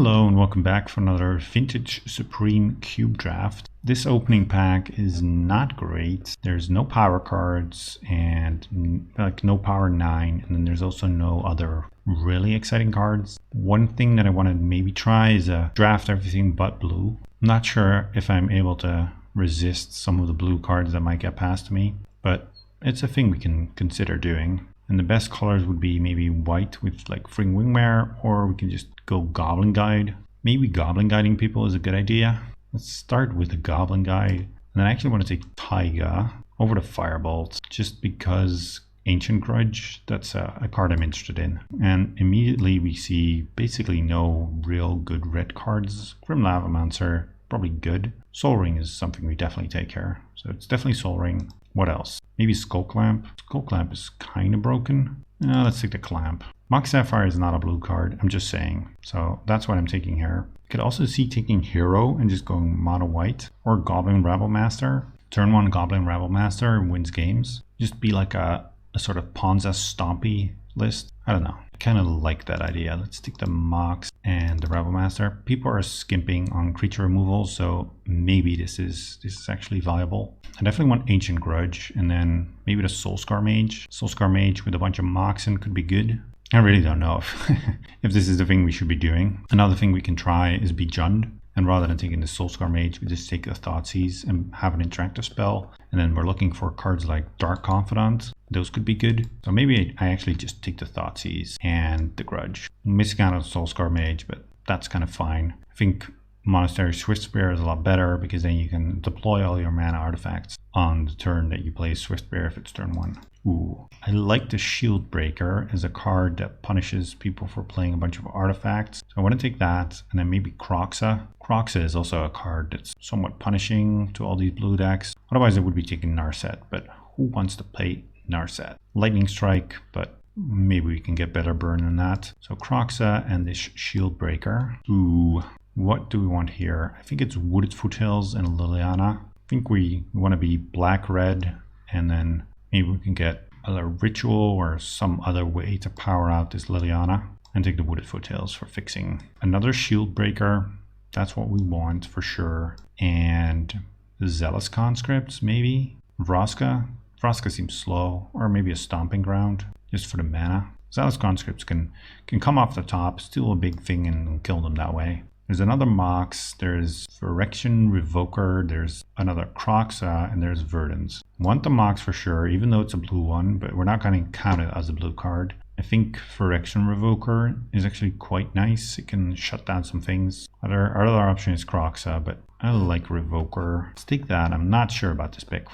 Hello and welcome back for another Vintage Supreme Cube Draft. This opening pack is not great. There's no power cards and no power 9, and then there's also no other really exciting cards. One thing that I want to maybe try is draft everything but blue. I'm not sure if I'm able to resist some of the blue cards that might get past me, but it's a thing we can consider doing. And the best colors would be maybe white with like Fring Wingmare, or we can just go Goblin Guide. Maybe Goblin Guiding people is a good idea. Let's start with the Goblin Guide. And then I actually want to take Taiga over the Firebolt, just because Ancient Grudge, that's a card I'm interested in. And immediately we see basically no real good red cards. Grim Lavamancer, probably good. Soul Ring is something we definitely take here. So it's definitely Soul Ring. What else? Maybe Skull Clamp. Skull Clamp is kind of broken. Let's take the Clamp. Mox Sapphire is not a blue card, I'm just saying. So that's what I'm taking here. You could also see taking Hero and just going mono white, or Goblin Rabble Master. Turn 1 Goblin Rabble Master wins games. Just be like a sort of Ponza Stompy list. I don't know. I kind of like that idea. Let's take the Mox and the Rabble Master. People are skimping on creature removal, so maybe this is actually viable. I definitely want Ancient Grudge, and then maybe the Soulscar Mage. Soulscar Mage with a bunch of Moxen could be good. I really don't know if this is the thing we should be doing. Another thing we can try is be Jund. And rather than taking the Soulscar Mage, we just take the Thoughtseize and have an interactive spell. And then we're looking for cards like Dark Confidant. Those could be good. So maybe I actually just take the Thoughtseize and the Grudge. I'm missing out on Soulscar Mage, but that's kind of fine. I think Monastery Swiftspear is a lot better because then you can deploy all your mana artifacts on the turn that you play Swiftspear if it's turn 1. Ooh, I like the Shield Breaker as a card that punishes people for playing a bunch of artifacts. So I want to take that, and then maybe Kroxa. Kroxa is also a card that's somewhat punishing to all these blue decks. Otherwise I would be taking Narset, but who wants to play Narset? Lightning Strike, but maybe we can get better burn than that. So Kroxa and this Shield Breaker. Ooh, what do we want here? I think it's Wooded Foothills and Liliana. I think we want to be black-red, and then maybe we can get a ritual or some other way to power out this Liliana and take the Wooded Foothills for fixing. Another Shield Breaker, that's what we want for sure. And the Zealous Conscripts, maybe? Vraska? Vraska seems slow, or maybe a Stomping Ground, just for the mana. Zealous Conscripts can come off the top, steal a big thing and kill them that way. There's another Mox, there's Phyrexian Revoker, there's another Kroxa, and there's Verdance. Want the Mox for sure, even though it's a blue one, but we're not going to count it as a blue card. I think Phyrexian Revoker is actually quite nice. It can shut down some things. Our other option is Kroxa, but I like Revoker. Let's take that. I'm not sure about this pick.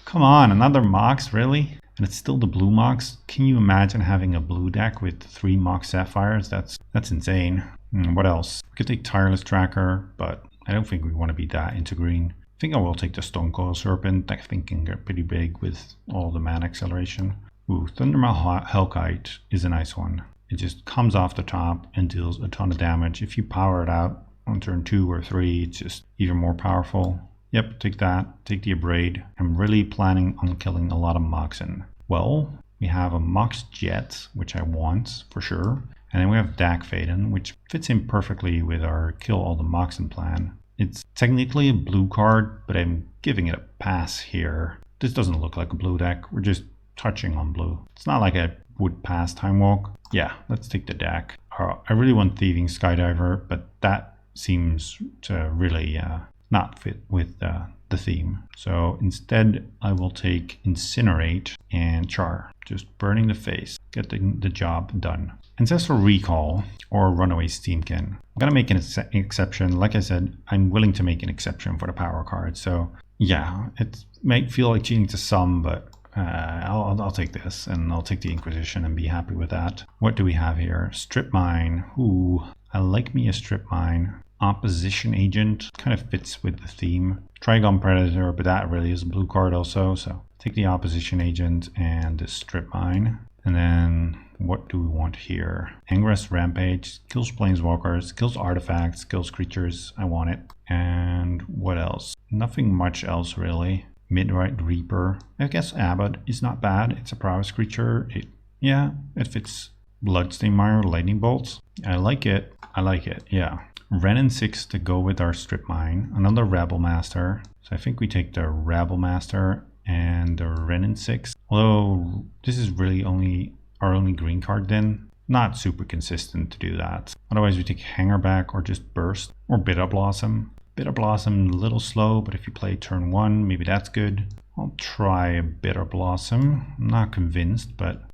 Come on, another Mox, really? And it's still the blue Mox. Can you imagine having a blue deck with 3 Mox Sapphires? That's insane. What else? We could take Tireless Tracker, but I don't think we want to be that into green. I think I will take the Stonecoil Serpent. I think can get pretty big with all the mana acceleration. Ooh, Thundermaw Hellkite is a nice one. It just comes off the top and deals a ton of damage. If you power it out on turn 2 or 3, it's just even more powerful. Yep, take that. Take the Abrade. I'm really planning on killing a lot of Moxen. Well, we have a Mox Jet, which I want for sure. And then we have Dak Faden, which fits in perfectly with our kill all the Moxen plan. It's technically a blue card, but I'm giving it a pass here. This doesn't look like a blue deck. We're just touching on blue. It's not like I would pass Time Walk. Yeah, let's take the Dak. I really want Thieving Skydiver, but that seems to really not fit with the theme. So instead, I will take Incinerate and Char. Just burning the face. Get the job done. Ancestral Recall or Runaway Steamkin. I'm going to make an exception. Like I said, I'm willing to make an exception for the power card. So yeah, it might feel like cheating to some, but I'll take this, and I'll take the Inquisition and be happy with that. What do we have here? Strip Mine. Ooh, I like me a Strip Mine. Opposition Agent kind of fits with the theme. Trigon Predator, but that really is a blue card also. So take the Opposition Agent and the Strip Mine. And then what do we want here? Angress Rampage, kills planeswalkers, kills artifacts, kills creatures. I want it. And what else? Nothing much else really. Midnight Reaper. I guess Abbot is not bad. It's a prowess creature. It fits Bloodstained Mire, Lightning Bolts. I like it. I like it, yeah. Renin 6 to go with our Strip Mine. Another Rabble Master. So I think we take the Rabble Master and the Renin 6. Although this is really only our only green card then. Not super consistent to do that. Otherwise we take Hanger back or just Burst or Bitter Blossom. Bitter Blossom a little slow, but if you play turn 1, maybe that's good. I'll try a Bitter Blossom. I'm not convinced, but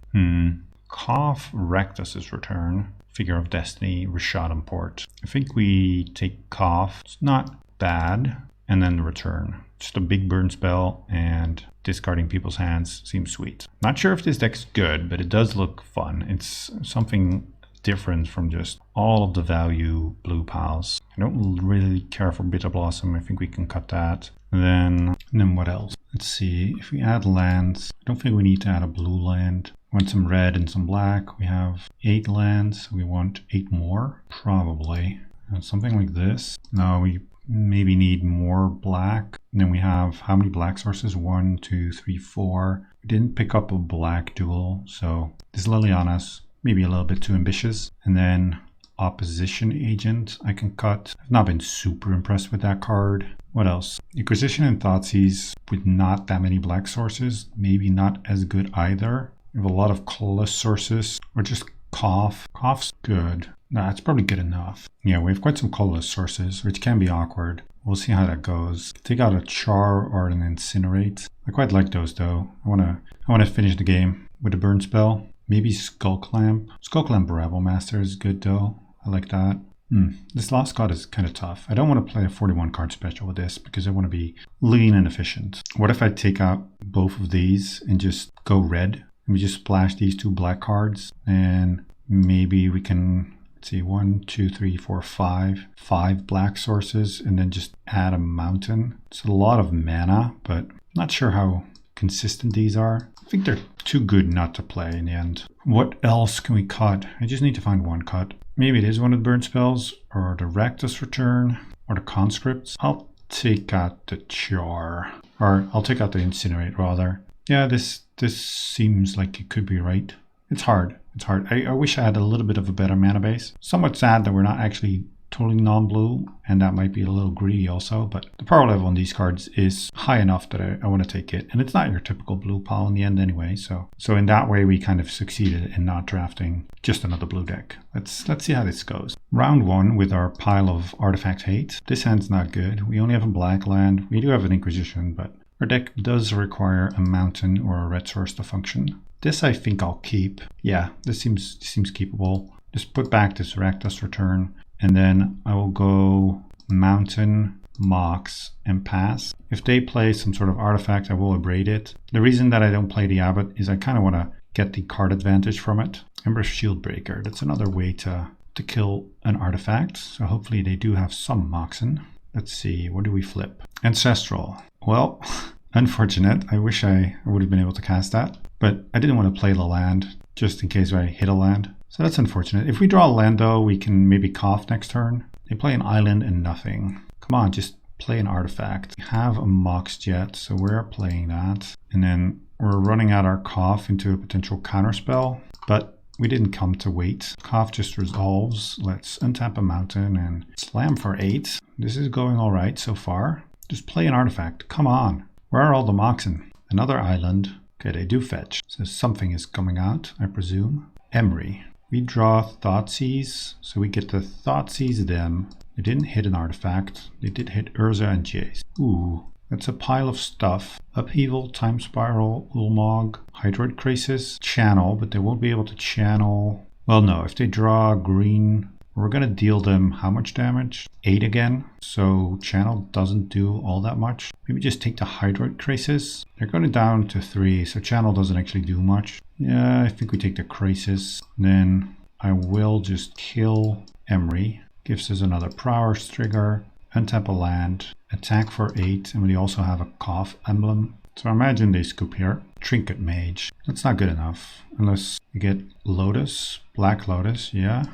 Cough, Rectus's return. Figure of Destiny, Rashad Port. I think we take Cough. It's not bad. And then the return. Just a big burn spell and discarding people's hands seems sweet. Not sure if this deck's good, but it does look fun. It's something different from just all of the value blue piles. I don't really care for Bitter Blossom. I think we can cut that. And then what else? Let's see. If we add lands, I don't think we need to add a blue land. We want some red and some black. We have 8 lands. We want 8 more, probably. Something like this. No, we maybe need more black. And then we have how many black sources? 1, 2, 3, 4. We didn't pick up a black dual, so this Liliana's maybe a little bit too ambitious. And then Opposition Agent I can cut. I've not been super impressed with that card. What else? Inquisition and Thoughtseize with not that many black sources. Maybe not as good either. We have a lot of colorless sources, or just Cough. Cough's good. Nah, it's probably good enough. Yeah, we have quite some colorless sources, which can be awkward. We'll see how that goes. Take out a Char or an Incinerate. I quite like those though. I wanna finish the game with a burn spell. Maybe Skullclamp. Skullclamp Rabble Master is good though. I like that. This last card is kind of tough. I don't want to play a 41 card special with this because I want to be lean and efficient. What if I take out both of these and just go red? And we just splash these 2 black cards and maybe we can, let's see, 1, 2, 3, 4, 5. 5 black sources and then just add a mountain. It's a lot of mana, but not sure how consistent these are. I think they're too good not to play in the end. What else can we cut? I just need to find one cut. Maybe it is one of the burn spells, or the Rectus return, or the conscripts. I'll take out the Char, or I'll take out the Incinerate rather. Yeah, this seems like it could be right. It's hard. It's hard. I wish I had a little bit of a better mana base. Somewhat sad that we're not actually totally non-blue, and that might be a little greedy also, but the power level on these cards is high enough that I want to take it, and it's not your typical blue pile in the end anyway, so in that way we kind of succeeded in not drafting just another blue deck. Let's see how this goes. Round 1 with our pile of Artifact Hate. This hand's not good. We only have a black land. We do have an Inquisition, but our deck does require a mountain or a red source to function. This I think I'll keep. Yeah, this seems keepable. Just put back this Rectus return. And then I will go Mountain, Mox, and pass. If they play some sort of artifact, I will abrade it. The reason that I don't play the Abbot is I kind of want to get the card advantage from it. Ember Shieldbreaker, that's another way to kill an artifact. So hopefully they do have some Moxen. Let's see, what do we flip? Ancestral. Well, unfortunate. I wish I would have been able to cast that. But I didn't want to play the land just in case I hit a land. So that's unfortunate. If we draw a land though, we can maybe Cough next turn. They play an island and nothing. Come on, just play an artifact. We have a Mox Jet, so we're playing that. And then we're running out our Cough into a potential counterspell, but we didn't come to wait. Cough just resolves. Let's untap a mountain and slam for 8. This is going all right so far. Just play an artifact. Come on. Where are all the Moxen? Another island. Okay, they do fetch. So something is coming out, I presume. Emery. We draw Thoughtseize, so we get to Thoughtseize them. They didn't hit an artifact. They did hit Urza and Jace. Ooh, that's a pile of stuff. Upheaval, Time Spiral, Ulmog, Hydroid Crisis, Channel, but they won't be able to channel. Well, no, if they draw green, we're going to deal them how much damage? 8 again. So Channel doesn't do all that much. Maybe just take the Hydroid Crisis. They're going down to 3, so Channel doesn't actually do much. Yeah, I think we take the Crisis. Then I will just kill Emery. Gives us another Prowess trigger. Untap a land. Attack for 8. And we also have a Cough emblem. So I imagine they scoop here. Trinket Mage. That's not good enough. Unless we get Lotus. Black Lotus, yeah.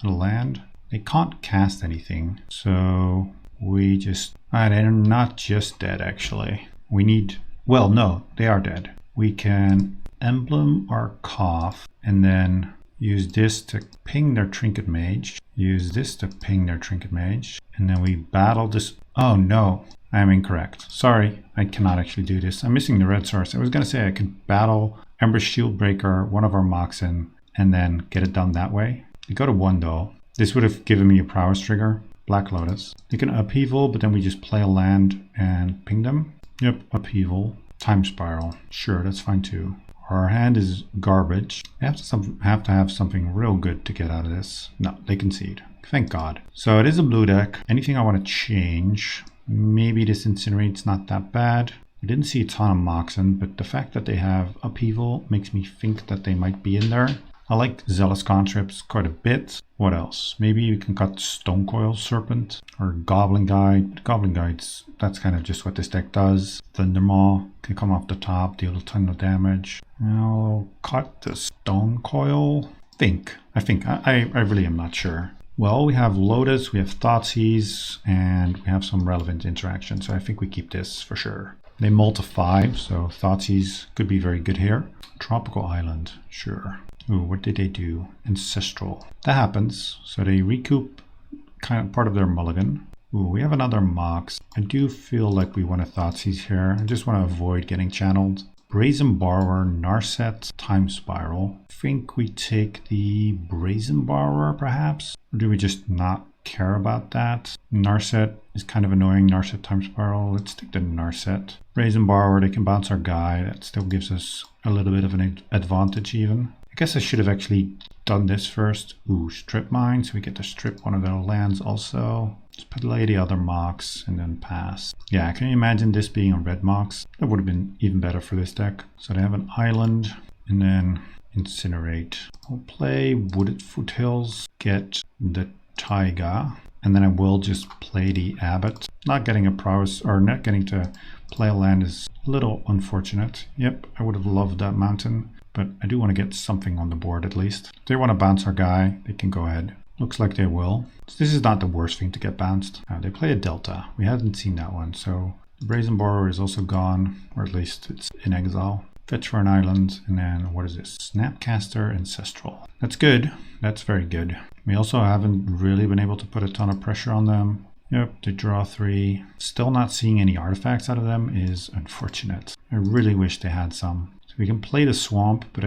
A land. They can't cast anything. So we just... they're not just dead actually. We need... well, no, they are dead. We can emblem our Cough and then use this to ping their Trinket Mage, use this to ping their Trinket Mage, and then we battle this. Oh no, I am incorrect. Sorry, I cannot actually do this. I'm missing the red source. I was going to say I could battle Ember Shieldbreaker, one of our Moxen, and then get it done that way. We go to 1 though. This would have given me a prowess trigger. Black Lotus. You can upheaval, but then we just play a land and ping them. Yep, upheaval. Time Spiral. Sure, that's fine too. Our hand is garbage. We have to have something real good to get out of this. No, they concede. Thank God. So it is a blue deck. Anything I want to change? Maybe this Incinerate's not that bad. I didn't see a ton of Moxen, but the fact that they have upheaval makes me think that they might be in there. I like Zealous Conscripts quite a bit. What else? Maybe you can cut Stonecoil Serpent or Goblin Guide. Goblin Guides, that's kind of just what this deck does. Thundermaw can come off the top, deal a ton of damage. I'll cut the Stonecoil. I think. I really am not sure. Well, we have Lotus, we have Thoughtseize, and we have some relevant interaction. So I think we keep this for sure. They multiply, so Thoughtseize could be very good here. Tropical Island, sure. Ooh, what did they do? Ancestral. That happens. So they recoup kind of part of their mulligan. Ooh, we have another Mox. I do feel like we want a Thoughtseize here. I just want to avoid getting channeled. Brazen Borrower, Narset, Time Spiral. I think we take the Brazen Borrower perhaps? Or do we just not care about that? Narset is kind of annoying. Narset, Time Spiral. Let's take the Narset. Brazen Borrower, they can bounce our guy. That still gives us a little bit of an advantage even. I guess I should have actually done this first. Ooh, Strip Mine, so we get to strip one of their lands also. Just play the other Mox and then pass. Yeah, can you imagine this being a red Mox? That would have been even better for this deck. So they have an island and then Incinerate. I'll play Wooded Foothills, get the Taiga, and then I will just play the Abbot. Not getting a prowess, or not getting to play a land is a little unfortunate. Yep, I would have loved that mountain. But I do want to get something on the board at least. If they want to bounce our guy, they can go ahead. Looks like they will. So this is not the worst thing to get bounced. They play a Delta. We haven't seen that one. So the Brazen Borrower is also gone, or at least it's in exile. Fetch for an island, and then what is this? Snapcaster Ancestral. That's good. That's very good. We also haven't really been able to put a ton of pressure on them. Yep, they draw 3. Still not seeing any artifacts out of them is unfortunate. I really wish they had some. So we can play the Swamp, but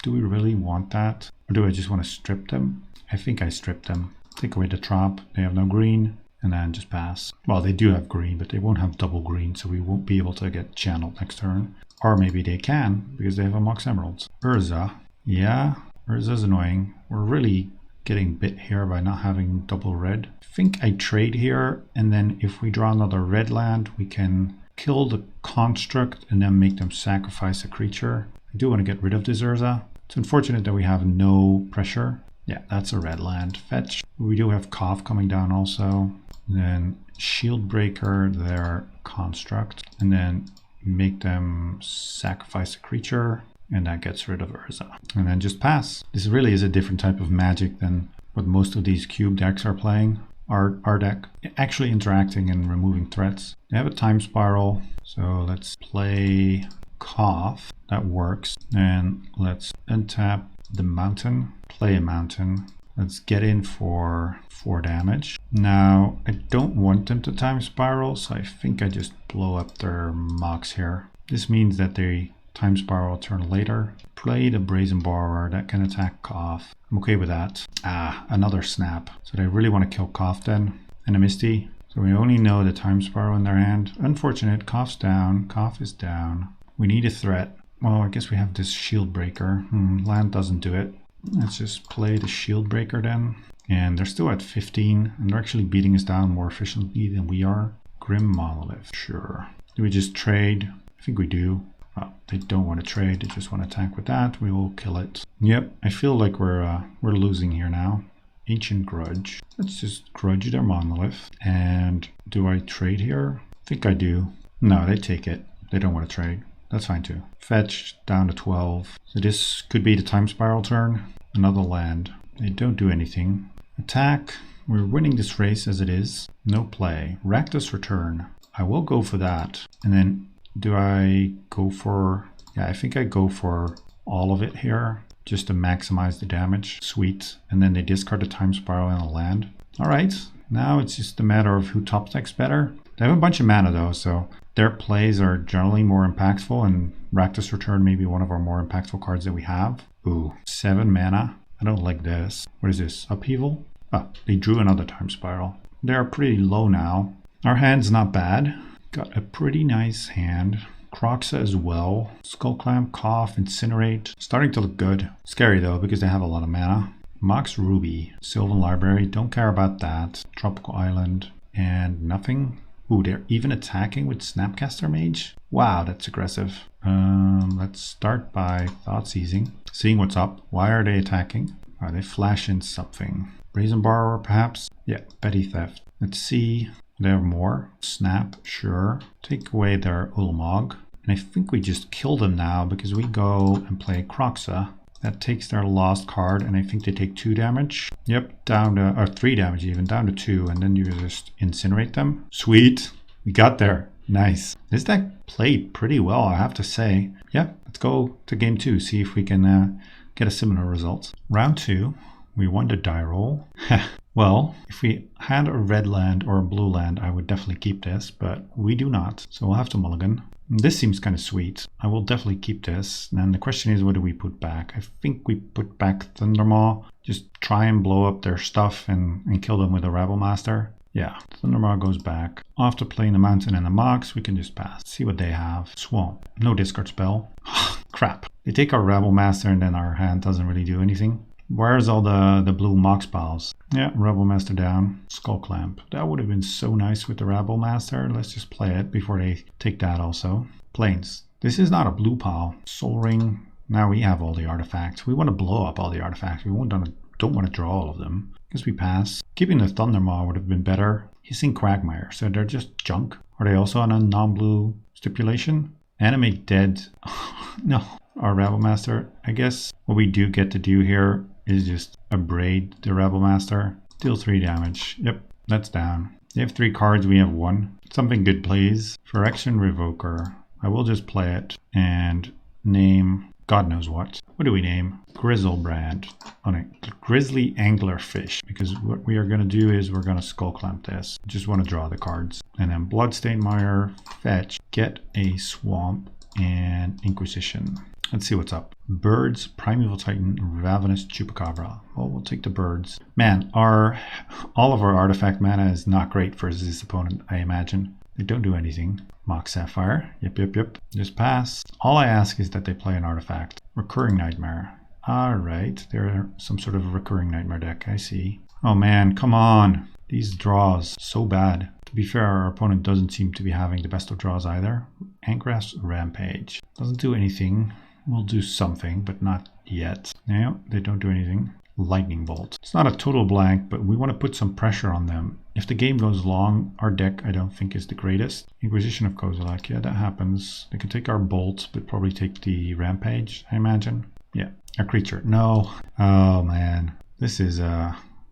do we really want that? Or do I just want to strip them? I think I strip them. Take away the trap. They have no green. And then just pass. Well, they do have green, but they won't have double green, so we won't be able to get channeled next turn. Or maybe they can, because they have a Mox Emeralds. Urza. Yeah, Urza's annoying. We're really getting bit here by not having double red. I think I trade here, and then if we draw another red land, we can kill the construct and then make them sacrifice a creature. I do want to get rid of this Urza. It's unfortunate that we have no pressure. Yeah, that's a red land. Fetch. We do have Cough coming down also. Then Shieldbreaker, their construct, and then make them sacrifice a creature, and that gets rid of Urza. And then just pass. This really is a different type of Magic than what most of these cube decks are playing. Our deck actually interacting and removing threats. They have a Time Spiral, so let's play Cough. That works. And let's untap the mountain, play a mountain. Let's get in for 4 damage. Now, I don't want them to Time Spiral, so I think I just blow up their Mox here. This means that they Time Spiral a turn later. Play the Brazen Borrower, that can attack Cough. I'm okay with that. Ah, another Snap. So they really want to kill Cough then. And a Misty. So we only know the Time Spiral in their hand. Unfortunate, Cough's down. Cough is down. We need a threat. Well, I guess we have this Shieldbreaker. Land doesn't do it. Let's just play the Shieldbreaker then. And they're still at 15, and they're actually beating us down more efficiently than we are. Grim Monolith, sure. Do we just trade? I think we do. Oh, they don't want to trade, they just want to attack with that. We will kill it. Yep, I feel like we're losing here now. Ancient Grudge. Let's just grudge their Monolith. And do I trade here? I think I do. No, they take it. They don't want to trade. That's fine too. Fetch down to 12. So this could be the Time Spiral turn. Another land. They don't do anything. Attack. We're winning this race as it is. No play. Rakdos Return. I will go for that. And then do I go for... Yeah, I think I go for all of it here. just to maximize the damage. Sweet. And then they discard the Time Spiral and a land. Alright, now it's just a matter of who top decks better. They have a bunch of mana though, so their plays are generally more impactful, and Rakdos Return may be one of our more impactful cards that we have. Ooh, 7 mana. I don't like this. What is this? Upheaval? Ah, they drew another Time Spiral. They're pretty low now. Our hand's not bad. Got a pretty nice hand. Croxa as well. Skullclamp, Cough, Incinerate. Starting to look good. Scary though, because they have a lot of mana. Mox Ruby. Sylvan Library. Don't care about that. Tropical Island. And nothing. Ooh, they're even attacking with Snapcaster Mage? Wow, that's aggressive. Let's start by Thought Seizing. Seeing what's up. Why are they attacking? Are they flashing something? Brazen Borrower, perhaps? Yeah, Petty Theft. Let's see. They have more. Snap, sure. Take away their Ulamog. And I think we just kill them now because we go and play Croxa. That takes their lost card, and I think they take 2 damage. Yep, down to, or 3 damage even, down to 2, and then you just incinerate them. Sweet. We got there. Nice. This deck played pretty well, I have to say. Yeah, let's go to game 2, see if we can get a similar result. Round 2, we won the die roll. Well, if we had a red land or a blue land, I would definitely keep this, but we do not, so we'll have to mulligan. This seems kind of sweet. I will definitely keep this. And the question is, what do we put back? I think we put back Thundermaw. Just try and blow up their stuff and kill them with a Rabble Master. Yeah, Thundermaw goes back. After playing the Mountain and the Mox, we can just pass. See what they have. Swamp. No discard spell. Crap. They take our Rabble Master and then our hand doesn't really do anything. Where's all the blue Mox Pals? Yeah, Rabble Master down. Skullclamp. That would have been so nice with the Rabble Master. Let's just play it before they take that also. Plains. This is not a blue pile. Soul Ring. Now we have all the artifacts. We want to blow up all the artifacts. We don't want to draw all of them. Guess we pass. Keeping the Thundermaw would have been better. Hissing Quagmire. So they're just junk. Are they also on a non-blue stipulation? Animate Dead. No. Our Rabble Master. I guess what we do get to do here is just abrade the Rabble Master. Deal 3 damage. Yep, that's down. They have 3 cards, we have 1. Something good, please. Phyrexian Revoker. I will just play it and name God knows what. What do we name? Grizzlebrand on a Grizzly Anglerfish, because what we are going to do is we're going to Skullclamp this. Just want to draw the cards. And then Bloodstained Mire, fetch, get a Swamp, and Inquisition. Let's see what's up. Birds, Primeval Titan, Ravenous Chupacabra. Well, we'll take the birds. Man, all of our artifact mana is not great versus this opponent, I imagine. They don't do anything. Mox Sapphire. Yep. Just pass. All I ask is that they play an artifact. Recurring Nightmare. Alright, they're some sort of recurring nightmare deck, I see. Oh man, come on. These draws, so bad. To be fair, our opponent doesn't seem to be having the best of draws either. Angrath's Rampage. Doesn't do anything. We'll do something, but not yet. Yeah, they don't do anything. Lightning Bolt. It's not a total blank, but we want to put some pressure on them. If the game goes long, our deck I don't think is the greatest. Inquisition of Kozilek, yeah, that happens. They can take our Bolt, but probably take the Rampage, I imagine. Yeah, a creature. No. Oh man, this is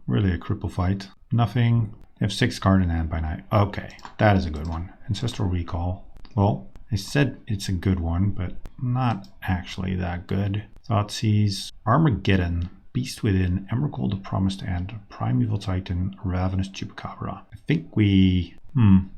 really a cripple fight. Nothing. They have 6 card in hand by night. Okay, that is a good one. Ancestral Recall. Well, I said it's a good one, but not actually that good. Thoughtseize, Armageddon, Beast Within, Emrakul the Promised End, Primeval Titan, Ravenous Chupacabra. I think we...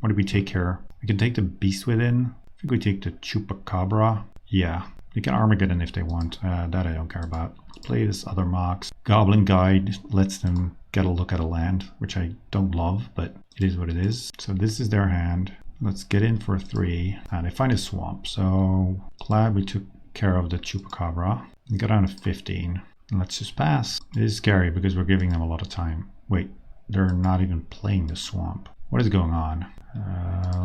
what do we take here? We can take the Beast Within. I think we take the Chupacabra. Yeah, they can Armageddon if they want. That I don't care about. Let's play this other Mox. Goblin Guide lets them get a look at a land, which I don't love, but it is what it is. So this is their hand. Let's get in for 3. And they find a swamp. So glad we took care of the Chupacabra. We got down to 15. And let's just pass. It is scary because we're giving them a lot of time. Wait, they're not even playing the swamp. What is going on?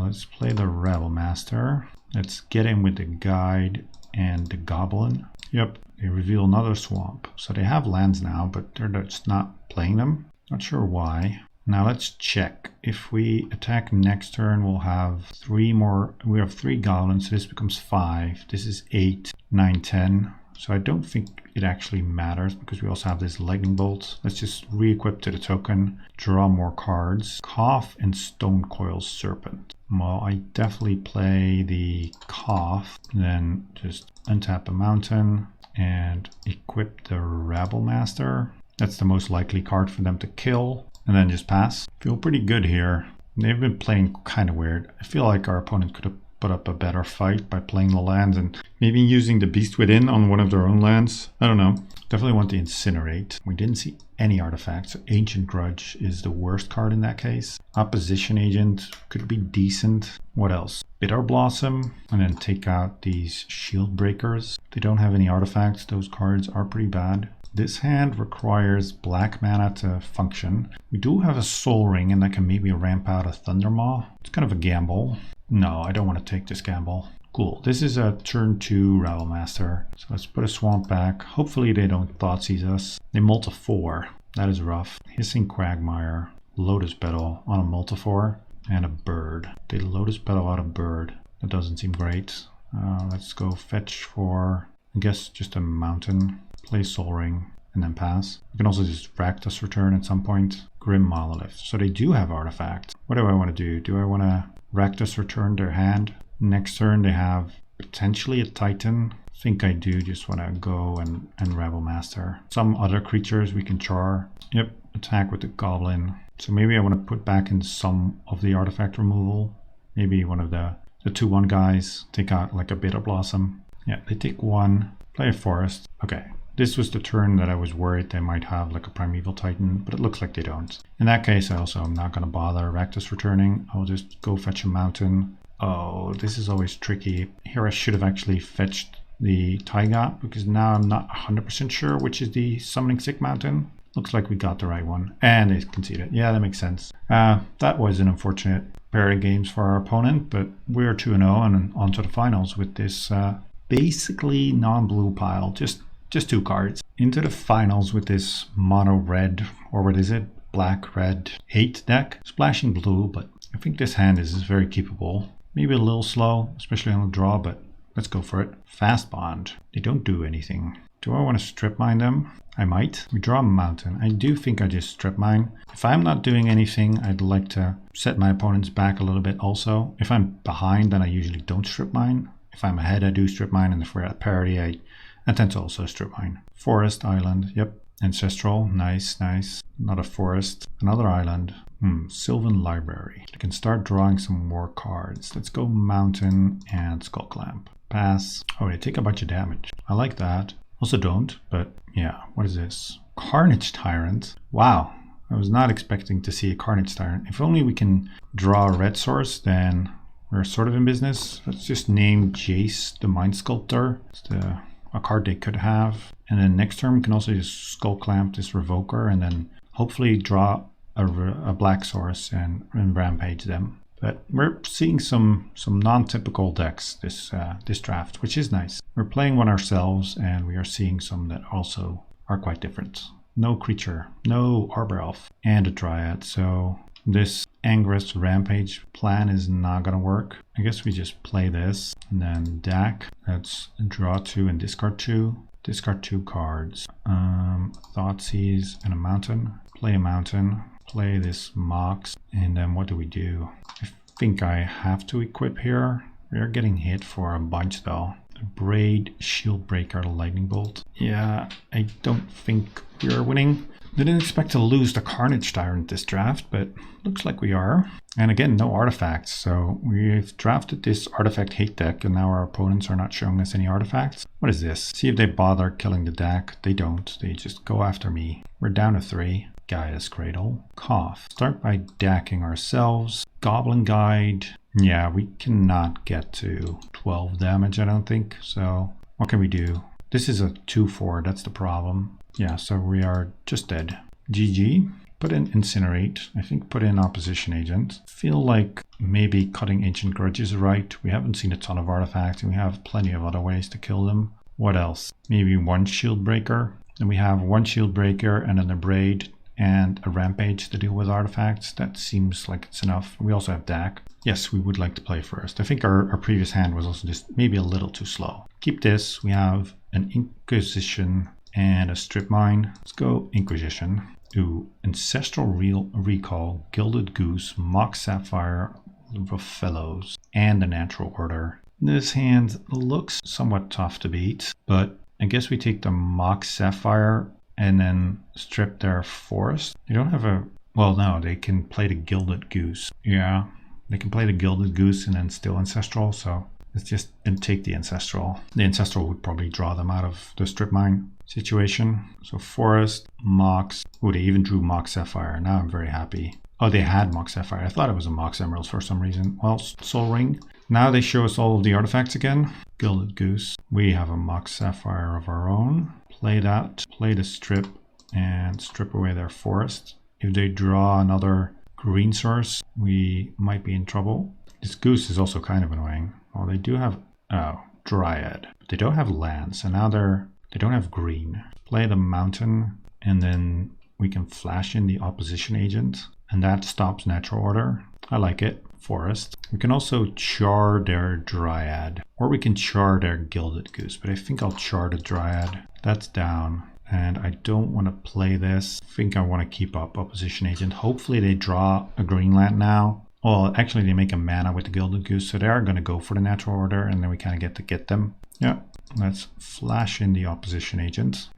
Let's play the Rabble Master. Let's get in with the Guide and the Goblin. Yep, they reveal another swamp. So they have lands now, but they're just not playing them. Not sure why. Now let's check. If we attack next turn, we'll have 3 more. We have 3 goblins, so this becomes 5. This is 8, 9, 10. So I don't think it actually matters because we also have this lightning bolt. Let's just re-equip to the token, draw more cards. Cough and Stonecoil Serpent. Well, I definitely play the Cough, then just untap a mountain and equip the Rabble Master. That's the most likely card for them to kill, and then just pass. Feel pretty good here. They've been playing kind of weird. I feel like our opponent could have put up a better fight by playing the lands and maybe using the Beast Within on one of their own lands. I don't know. Definitely want to Incinerate. We didn't see any artifacts. So Ancient Grudge is the worst card in that case. Opposition Agent could be decent. What else? Bitter Blossom, and then take out these Shield Breakers. If they don't have any artifacts, those cards are pretty bad. This hand requires black mana to function. We do have a Soul Ring, and that can maybe ramp out a Thundermaw. It's kind of a gamble. No, I don't want to take this gamble. Cool. This is a turn 2 Rabble Master. So let's put a Swamp back. Hopefully they don't Thoughtseize us. They multi 4. That is rough. Hissing Quagmire, Lotus Petal on a multi 4, and a bird. They Lotus Petal out a bird. That doesn't seem great. Let's go fetch for, I guess, just a mountain. Play Soul Ring and then pass. You can also just Rakdos Return at some point. Grim Monolith. So they do have artifacts. What do I want to do? Do I want to Rakdos Return their hand? Next turn they have potentially a Titan. I think I do just want to go and Rabble Master. Some other creatures we can char. Yep, attack with the Goblin. So maybe I want to put back in some of the artifact removal. Maybe one of the 2/1 guys. Take out like a Bitter Blossom. Yeah, they take 1. Play a Forest. Okay. This was the turn that I was worried they might have like a Primeval Titan, but it looks like they don't. In that case, I also am not going to bother Rakdos returning. I'll just go fetch a mountain. Oh, this is always tricky. Here I should have actually fetched the Taiga, because now I'm not 100% sure which is the Summoning Sick Mountain. Looks like we got the right one. And they conceded. Yeah, that makes sense. That was an unfortunate pair of games for our opponent, but we're 2-0 and on to the finals with this basically non-blue pile. Just 2 cards. Into the finals with this mono red, or what is it? Black, red, 8 deck. Splashing blue, but I think this hand is very keepable. Maybe a little slow, especially on the draw, but let's go for it. Fast Bond. They don't do anything. Do I want to strip mine them? I might. We draw a mountain. I do think I just strip mine. If I'm not doing anything, I'd like to set my opponents back a little bit also. If I'm behind, then I usually don't strip mine. If I'm ahead, I do strip mine, and if we're at parity, I tend to also strip mine. Forest, island, yep. Ancestral, nice, nice. Not a forest. Another island. Sylvan Library. I can start drawing some more cards. Let's go mountain and Skull Clamp. Pass. Oh, they take a bunch of damage. I like that. Also don't, but yeah. What is this? Carnage Tyrant. Wow. I was not expecting to see a Carnage Tyrant. If only we can draw a red source, then we're sort of in business. Let's just name Jace the Mind Sculptor. It's a card they could have. And then next turn we can also just Skull Clamp this Revoker and then hopefully draw a black source and rampage them. But we're seeing some non-typical decks this draft, which is nice. We're playing one ourselves and we are seeing some that also are quite different. No creature, no Arbor Elf, and a Dryad. So this Angress Rampage plan is not gonna work. I guess we just play this and then deck. Let's draw 2 and discard 2. Discard 2 cards. Thoughtseize and a mountain. Play a mountain. Play this Mox. And then what do we do? I think I have to equip here. We are getting hit for a bunch though. Braid, Shield Breaker, Lightning Bolt. Yeah, I don't think we are winning. Didn't expect to lose the Carnage Tyrant this draft, but looks like we are. And again, no artifacts. So we've drafted this artifact hate deck and now our opponents are not showing us any artifacts. What is this? See if they bother killing the deck. They don't. They just go after me. We're down to 3. Gaia's Cradle. Cough. Start by decking ourselves. Goblin Guide. Yeah, we cannot get to 12 damage, I don't think. So what can we do? This is a 2/4. That's the problem. Yeah, so we are just dead. GG. Put in Incinerate. I think put in Opposition Agent. Feel like maybe cutting Ancient Grudge is right. We haven't seen a ton of artifacts and we have plenty of other ways to kill them. What else? Maybe 1 Shield Breaker. Then we have 1 Shield Breaker and then a Braid and a Rampage to deal with artifacts. That seems like it's enough. We also have DAC. Yes, we would like to play first. I think our previous hand was also just maybe a little too slow. Keep this. We have an Inquisition and a Strip Mine. Let's go Inquisition. Ooh, Ancestral Recall, Gilded Goose, Mox Sapphire, Fellows, and the Natural Order. This hand looks somewhat tough to beat, but I guess we take the Mox Sapphire and then strip their forest. They don't have a... Well, no, they can play the Gilded Goose. Yeah, they can play the Gilded Goose and then still Ancestral, so let's just take the Ancestral. The Ancestral would probably draw them out of the strip mine situation. So forest, Mox. Oh, they even drew Mox Sapphire. Now I'm very happy. Oh, they had Mox Sapphire. I thought it was a Mox Emerald for some reason. Well, Soul Ring. Now they show us all of the artifacts again. Gilded Goose. We have a Mox Sapphire of our own. Play that. Play the strip and strip away their forest. If they draw another green source, we might be in trouble. This goose is also kind of annoying. Well, they do have... Oh, Dryad. But they don't have land, so now they don't have green. Play the mountain, and then we can flash in the opposition agent. And that stops natural order. I like it. Forest. We can also char their Dryad. Or we can char their Gilded Goose. But I think I'll char the Dryad. That's down. And I don't want to play this. I think I want to keep up opposition agent. Hopefully they draw a green land now. Well, actually they make a mana with the Gilded Goose. So they are going to go for the natural order. And then we kind of get to get them. Yeah. Let's flash in the opposition agent.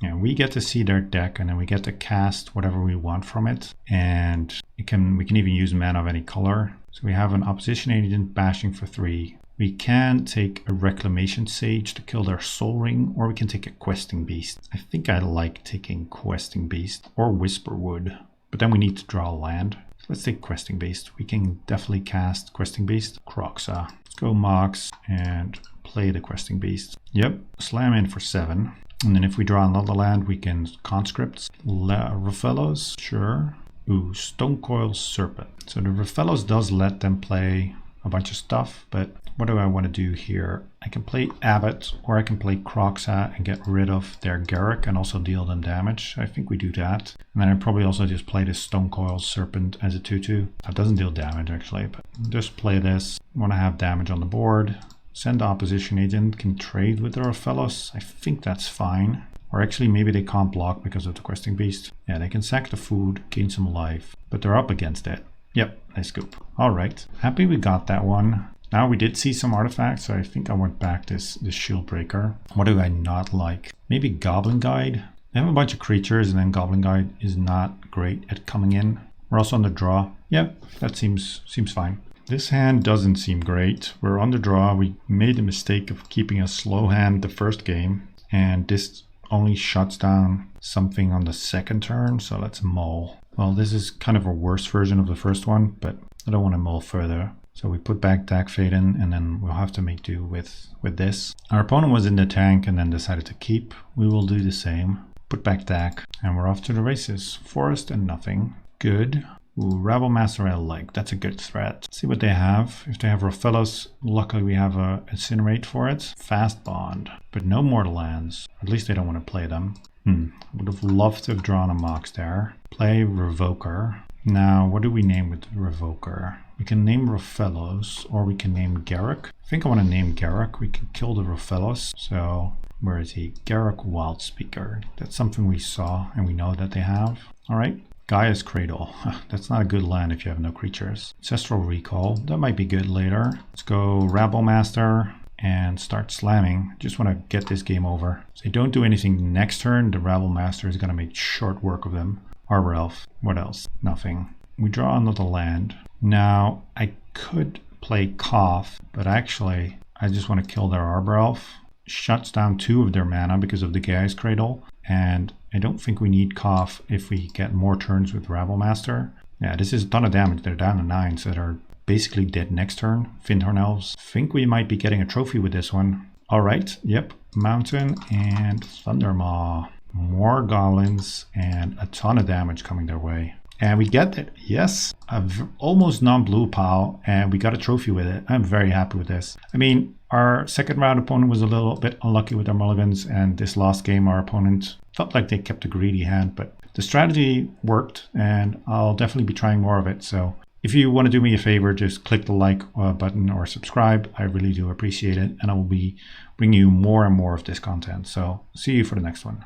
Yeah, we get to see their deck, and then we get to cast whatever we want from it. And we can even use mana of any color. So we have an opposition agent bashing for 3. We can take a Reclamation Sage to kill their Soul Ring, or we can take a Questing Beast. I think I like taking Questing Beast or Whisperwood, but then we need to draw a land. So let's take Questing Beast. We can definitely cast Questing Beast. Croxa. Let's go Mox and play the Questing Beast. Yep, slam in for 7. And then if we draw another land, we can Conscripts. Rofellos, sure. Ooh, Stonecoil Serpent. So the Rofellos does let them play a bunch of stuff, but what do I want to do here? I can play Abbot, or I can play Croxa and get rid of their Garruk and also deal them damage. I think we do that. And then I probably also just play this Stonecoil Serpent as a 2/2. That doesn't deal damage actually, but just play this. Want to have damage on the board. Send the opposition agent, can trade with the Rofellos. I think that's fine. Or actually maybe they can't block because of the Questing Beast. Yeah, they can sack the food, gain some life, but they're up against it. Yep, nice scoop. Alright, happy we got that one. Now we did see some artifacts, so I think I want back this Shield Breaker. What do I not like? Maybe Goblin Guide. They have a bunch of creatures and then Goblin Guide is not great at coming in. We're also on the draw. Yep, that seems fine. This hand doesn't seem great. We're on the draw. We made the mistake of keeping a slow hand the first game, and this only shuts down something on the second turn, so let's mull. Well, this is kind of a worse version of the first one, but I don't want to mull further. So we put back Dag Faden, and then we'll have to make do with this. Our opponent was in the tank and then decided to keep. We will do the same. Put back Dag, and we're off to the races. Forest and nothing. Good. Ooh, Rabble Master I like. That's a good threat. See what they have. If they have Rofellos, luckily we have a Incinerate for it. Fast Bond, but no mortal lands. At least they don't want to play them. Would have loved to have drawn a Mox there. Play Revoker. Now, what do we name with Revoker? We can name Rofellos, or we can name Garruk. I think I want to name Garruk. We can kill the Rofellos. So, where is he? Garruk Wildspeaker. That's something we saw, and we know that they have. Alright. Gaia's Cradle. That's not a good land if you have no creatures. Ancestral Recall. That might be good later. Let's go Rabble Master and start slamming. Just want to get this game over. So they don't do anything next turn. The Rabble Master is going to make short work of them. Arbor Elf. What else? Nothing. We draw another land. Now, I could play Cough, but actually, I just want to kill their Arbor Elf. Shuts down 2 of their mana because of the Gaia's Cradle. And I don't think we need Cough if we get more turns with Rabble Master. Yeah, this is a ton of damage. They're down to 9, so they're basically dead next turn. Fyndhorn Elves. Think we might be getting a trophy with this one. Alright, yep. Mountain and Thundermaw. More goblins and a ton of damage coming their way. And we get it. Yes, almost non-blue pile, and we got a trophy with it. I'm very happy with this. I mean, our second round opponent was a little bit unlucky with their mulligans, and this last game our opponent felt like they kept a greedy hand, but the strategy worked, and I'll definitely be trying more of it. So if you want to do me a favor, just click the like button or subscribe. I really do appreciate it, and I will be bringing you more and more of this content. So see you for the next one.